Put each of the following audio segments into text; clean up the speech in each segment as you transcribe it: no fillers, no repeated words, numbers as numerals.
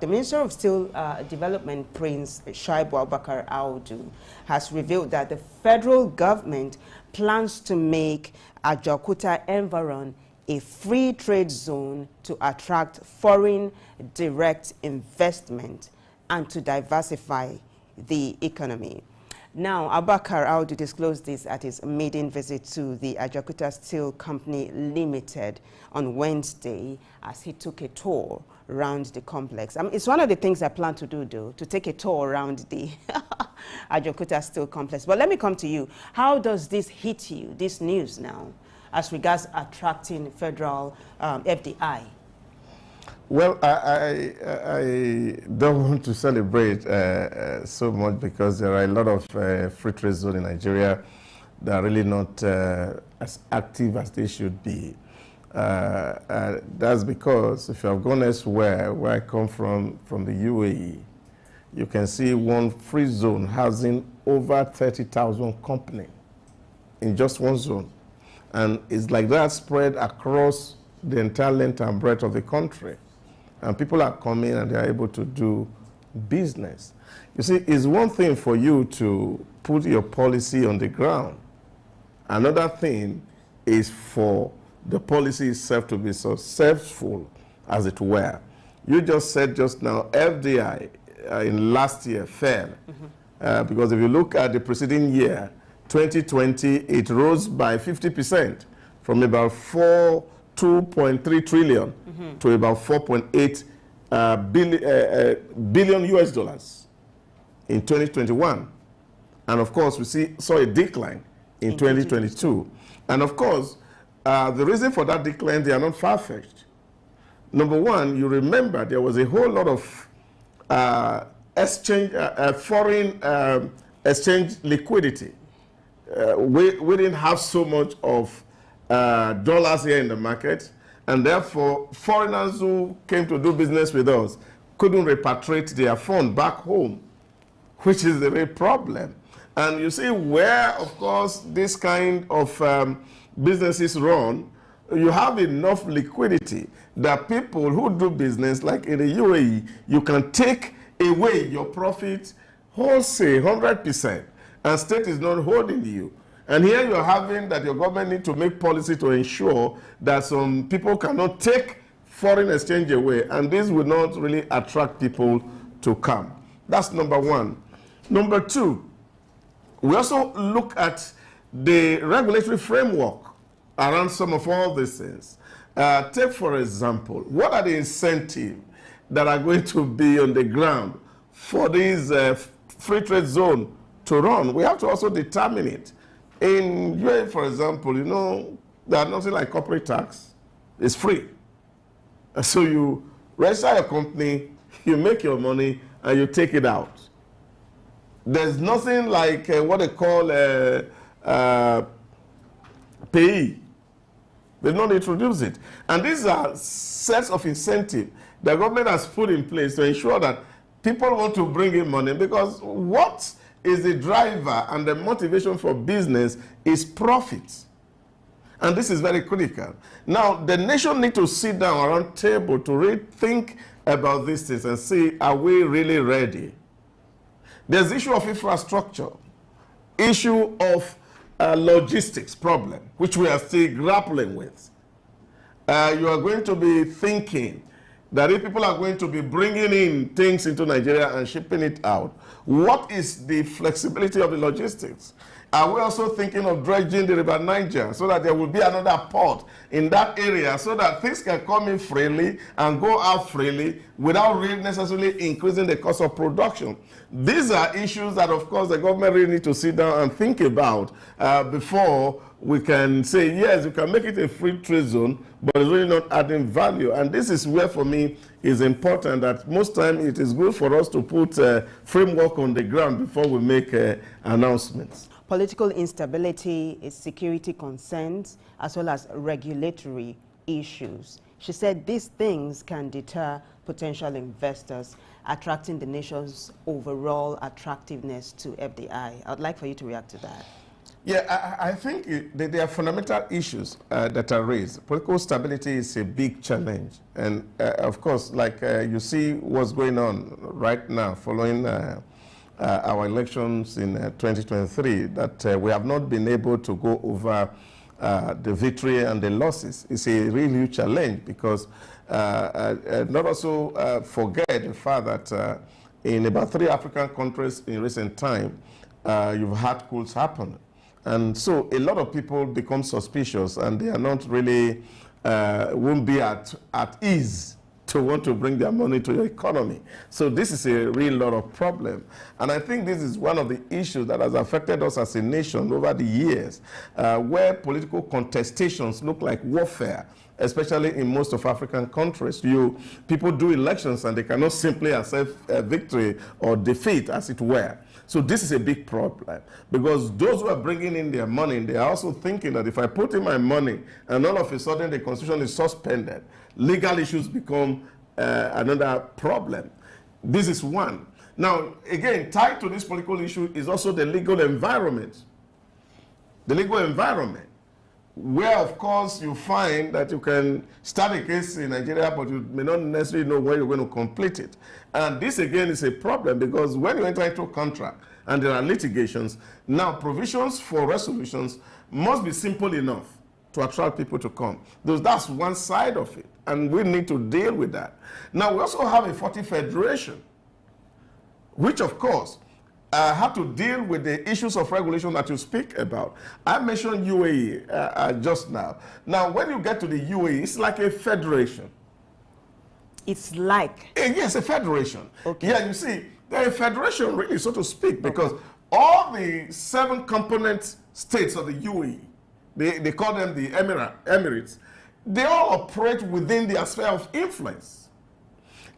The Minister of Steel Development, Prince Shaibu Abubakar Audu, has revealed that the federal government plans to make Ajaokuta Environ a free trade zone to attract foreign direct investment and to diversify the economy. Now, Abubakar Audu disclosed this at his maiden visit to the Ajaokuta Steel Company Limited on Wednesday as he took a tour around the complex. It's one of the things I plan to do, though, to take a tour around the Ajaokuta Steel Complex. But let me come to you. How does this hit you, this news now, as regards attracting federal FDI? Well, I don't want to celebrate so much because there are a lot of free trade zones in Nigeria that are really not as active as they should be. That's because if you have gone elsewhere, where I come from the UAE, you can see one free zone housing over 30,000 companies in just one zone. And it's like that spread across the entire length and breadth of the country. And people are coming and they are able to do business. You see, it's one thing for you to put your policy on the ground. Another thing is for the policy itself to be successful, as it were. You just said just now, FDI in last year fell. Because if you look at the preceding year, 2020, it rose by 50% from about 2.3 trillion to about 4.8 billion US dollars in 2021. And of course, we saw a decline in 2022. And of course, the reason for that decline, they are not far-fetched. Number one, you remember there was a whole lot of foreign exchange liquidity. We didn't have so much of dollars here in the market, and therefore foreigners who came to do business with us couldn't repatriate their fund back home, which is the real problem. And you see where, of course, this kind of businesses run, you have enough liquidity that people who do business, like in the UAE, you can take away your profit wholesale 100%, and state is not holding you. And here you're having that your government need to make policy to ensure that some people cannot take foreign exchange away, and this will not really attract people to come. That's number one. Number two, we also look at the regulatory framework around some of all these things. Take, for example, what are the incentives that are going to be on the ground for this free trade zone to run? We have to also determine it. In UAE, for example, you know, there's nothing like corporate tax. It's free. So you register your company, you make your money, and you take it out. There's nothing like what they call payee. They don't introduce it. And these are sets of incentives the government has put in place to ensure that people want to bring in money, because what is the driver and the motivation for business is profit. And this is very critical. Now, the nation needs to sit down around table to really think about these things and see, are we really ready? There's the issue of infrastructure, issue of logistics problem, which we are still grappling with. You are going to be thinking that if people are going to be bringing in things into Nigeria and shipping it out, what is the flexibility of the logistics? Are we also thinking of dredging the River Niger so that there will be another port in that area so that things can come in freely and go out freely without really necessarily increasing the cost of production? These are issues that, of course, the government really need to sit down and think about before we can say, yes, you can make it a free trade zone, but it's really not adding value. And this is where, for me, is important that most times it is good for us to put a framework on the ground before we make announcements. Political instability, security concerns, as well as regulatory issues. She said these things can deter potential investors, attracting the nation's overall attractiveness to FDI. I'd like for you to react to that. Yeah, I think there are fundamental issues that are raised. Political stability is a big challenge. And of course, like you see what's going on right now following our elections in 2023, that we have not been able to go over the victory and the losses. It's a really huge challenge because not also forget the fact that in about 3 African countries in recent time, you've had coups happen. And so a lot of people become suspicious and they are not really, won't be at ease to want to bring their money to your economy. So this is a real lot of problem. And I think this is one of the issues that has affected us as a nation over the years, where political contestations look like warfare, especially in most of African countries. People do elections and they cannot simply accept victory or defeat, as it were. So this is a big problem because those who are bringing in their money, they are also thinking that if I put in my money and all of a sudden the constitution is suspended, legal issues become another problem. This is one. Now, again, tied to this political issue is also the legal environment. The legal environment, where, of course, you find that you can start a case in Nigeria, but you may not necessarily know where you're going to complete it. And this, again, is a problem because when you enter into a contract and there are litigations, now provisions for resolutions must be simple enough to attract people to come. That's one side of it, and we need to deal with that. Now, we also have a 40 federation, which, of course, have to deal with the issues of regulation that you speak about. I mentioned UAE just now. Now, when you get to the UAE, it's like a federation. It's like? Yes, a federation. Okay. Yeah, you see, they're a federation, really, so to speak, because all the 7 component states of the UAE, they call them the Emirates, they all operate within their sphere of influence.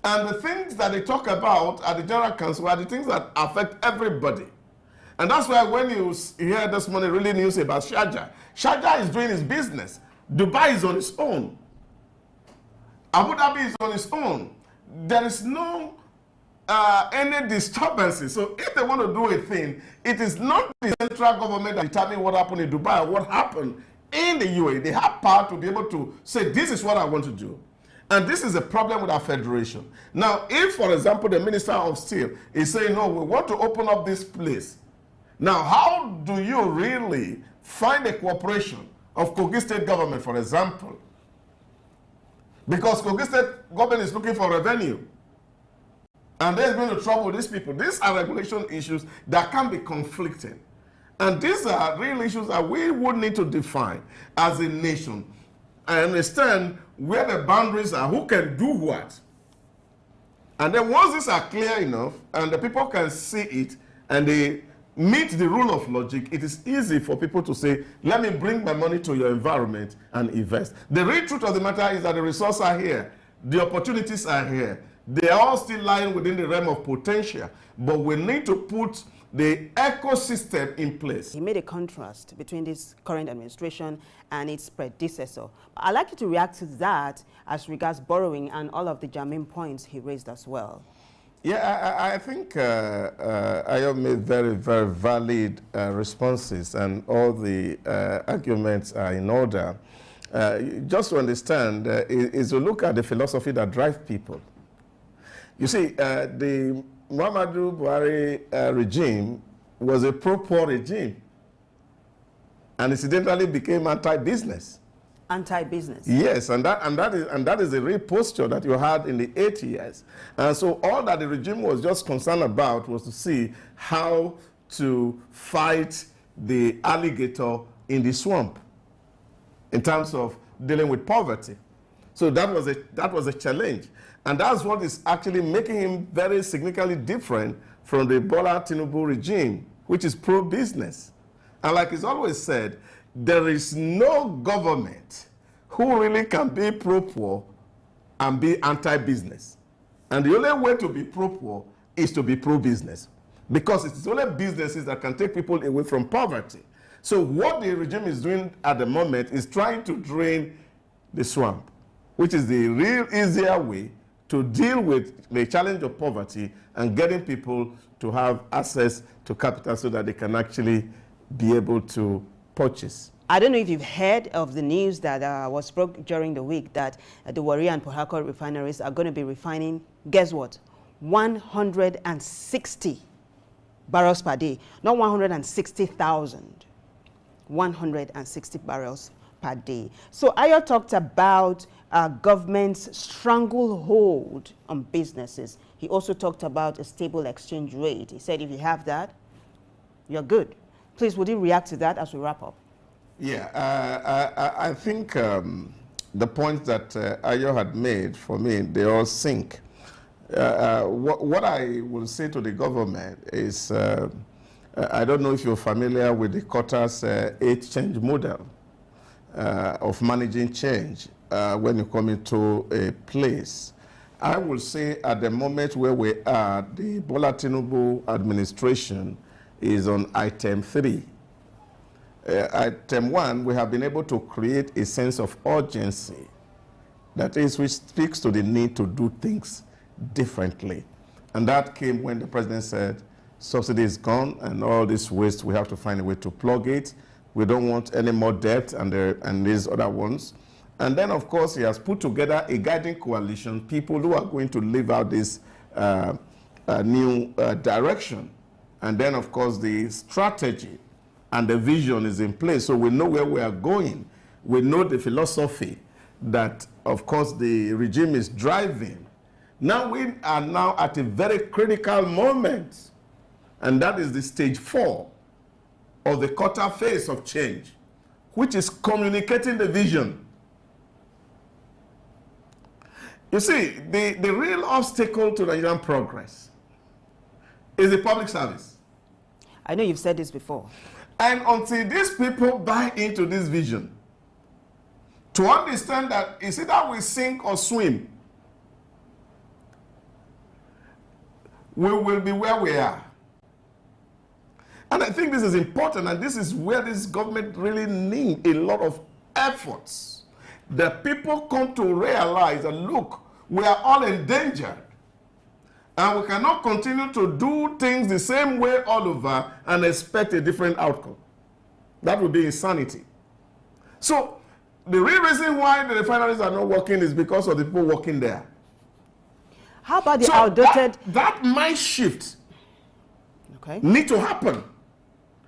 And the things that they talk about at the General Council are the things that affect everybody. And that's why when you hear this morning really news about Sharjah, Sharjah is doing his business. Dubai is on its own. Abu Dhabi is on its own. There is no any disturbances. So if they want to do a thing, it is not the central government that determines what happened in Dubai or what happened in the UAE. They have power to be able to say, this is what I want to do. And this is a problem with our federation. Now, if, for example, the Minister of Steel is saying, no, we want to open up this place. Now, how do you really find a cooperation of Kogi State government, for example? Because Kogi State government is looking for revenue. And they're going to trouble these people. These are regulation issues that can be conflicting. And these are real issues that we would need to define as a nation. I understand where the boundaries are, who can do what. And then once these are clear enough and the people can see it and they meet the rule of logic, it is easy for people to say, let me bring my money to your environment and invest. The real truth of the matter is that the resources are here, the opportunities are here. They are all still lying within the realm of potential, but we need to put the ecosystem in place. He made a contrast between this current administration and its predecessor. I'd like you to react to that as regards borrowing and all of the germane points he raised as well. Yeah, I think Ayo made very, very valid responses, and all the arguments are in order. Just to understand, is to look at the philosophy that drives people. You see, the Muhammadu Buhari regime was a pro-poor regime, and incidentally became anti-business. Anti-business. Yes, and that is the real posture that you had in the 8 years. And so all that the regime was just concerned about was to see how to fight the alligator in the swamp in terms of dealing with poverty. So that was a challenge. And that's what is actually making him very significantly different from the Bola Tinubu regime, which is pro-business. And like it's always said, there is no government who really can be pro-poor and be anti-business. And the only way to be pro-poor is to be pro-business, because it's only businesses that can take people away from poverty. So what the regime is doing at the moment is trying to drain the swamp, which is the real easier way to deal with the challenge of poverty and getting people to have access to capital so that they can actually be able to purchase. I don't know if you've heard of the news that was broke during the week that the Warri and Port Harcourt refineries are going to be refining, guess what, 160 barrels per day, not 160,000, 160 barrels per day. So Ayo talked about government's stranglehold on businesses. He also talked about a stable exchange rate. He said if you have that, you're good. Please, would you react to that as we wrap up? Yeah, I think the points that Ayo had made, for me, they all sync. What I will say to the government is, I don't know if you're familiar with the Qatar's 8 change model of managing change when you come into a place. I will say at the moment where we are, the Bola Tinubu administration is on item 3. Item 1, we have been able to create a sense of urgency, that is, which speaks to the need to do things differently. And that came when the president said, subsidy is gone and all this waste, we have to find a way to plug it. We don't want any more debt and these other ones. And then, of course, he has put together a guiding coalition, people who are going to live out this new direction. And then, of course, the strategy and the vision is in place, so we know where we are going. We know the philosophy that, of course, the regime is driving. Now we are now at a very critical moment, and that is the stage 4 of the Qatar phase of change, which is communicating the vision. You see, the real obstacle to Nigerian progress is the public service. I know you've said this before. And until these people buy into this vision, to understand that it's either we sink or swim, we will be where we are. And I think this is important, and this is where this government really needs a lot of efforts. That people come to realize that, look, we are all endangered. And we cannot continue to do things the same way all over and expect a different outcome. That would be insanity. So the real reason why the refineries are not working is because of the people working there. How about the outdated... That mind shift need to happen.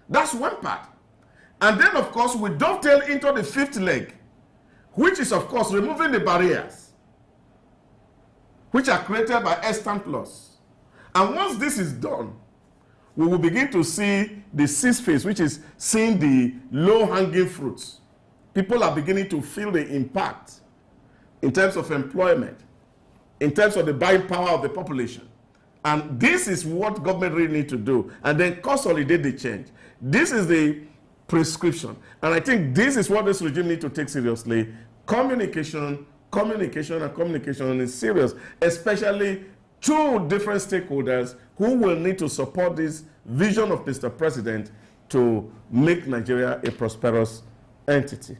That's one part. And then, of course, we dovetail into the 5th leg, which is, of course, removing the barriers which are created by Extant Plus. And once this is done, we will begin to see the 6th phase, which is seeing the low-hanging fruits. People are beginning to feel the impact in terms of employment, in terms of the buying power of the population. And this is what government really need to do, and then consolidate the change. This is the prescription. And I think this is what this regime needs to take seriously. Communication is serious, especially 2 different stakeholders who will need to support this vision of Mr. President to make Nigeria a prosperous entity.